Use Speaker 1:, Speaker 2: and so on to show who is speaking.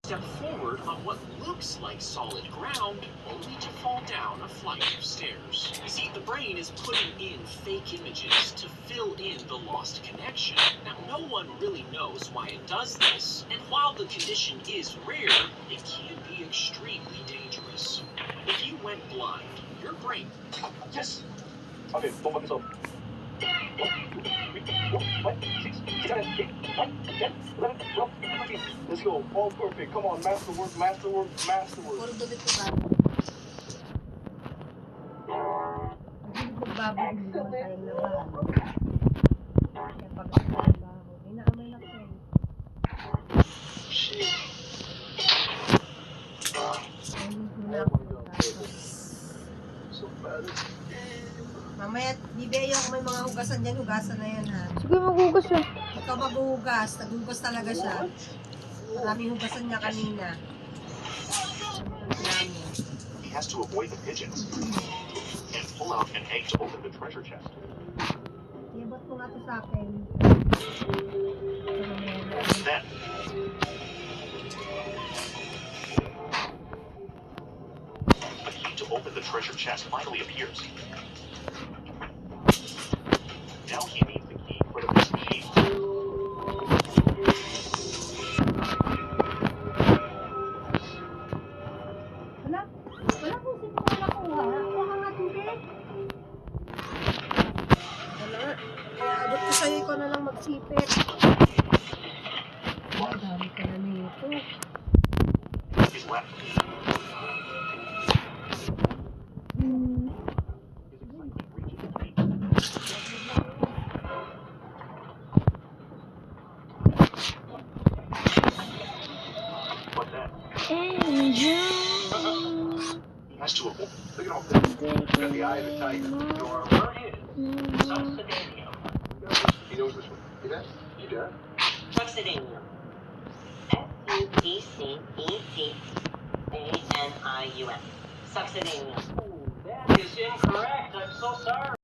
Speaker 1: step forward on what looks like solid ground, only to fall down a flight of stairs. You see, the brain is putting in fake images to fill in the lost connection. Now, no one really knows why it does this, and while the condition is rare, it can be extremely dangerous. If you went blind, your brain...
Speaker 2: Yes! Okay, focus up. 1, 2, 3, 4, 5, 6, 7, 8, 9, 10, 11, 12, 13. Let's go. All perfect. Come on, masterwork, masterwork, masterwork.
Speaker 3: Puro dumi ko ba? Hindi magbabalik naman tayong labahan. Kaya pag trabaho, inaamay na ko.
Speaker 2: Shit.
Speaker 3: Wala ako magkakaroon.
Speaker 2: So bad.
Speaker 3: Mamaya, bibigay ako may mga hugasan dyan. Hugasan na yan, ha?
Speaker 4: Sige, maghugas siya.
Speaker 3: Ikaw maghugas. Naghugas talaga siya. Maraming hugasan niya kanina.
Speaker 2: He has to avoid the pigeons and pull out an egg to open the treasure chest.
Speaker 3: Iabot mo nga ito sa akin.
Speaker 2: Then, a key to open the treasure chest finally appears. Now he needs the key for the missing sheet.
Speaker 3: Wala. Wala kung sino ko nakuha. Nakuha ka nga tubig. Wala. Kaya abot ko sa'yo, ikaw na lang magsipit. Ay, dami ka na nito.
Speaker 2: He's left. What's that?
Speaker 4: Angel.
Speaker 2: He has to avoid. Look at all this. Got the eye of the tiger.
Speaker 1: Your word is Succedaneum.
Speaker 2: He knows this one. See that? You done?
Speaker 5: Succedaneum. Succedaneum. Succedaneum.
Speaker 1: That is incorrect. I'm so sorry.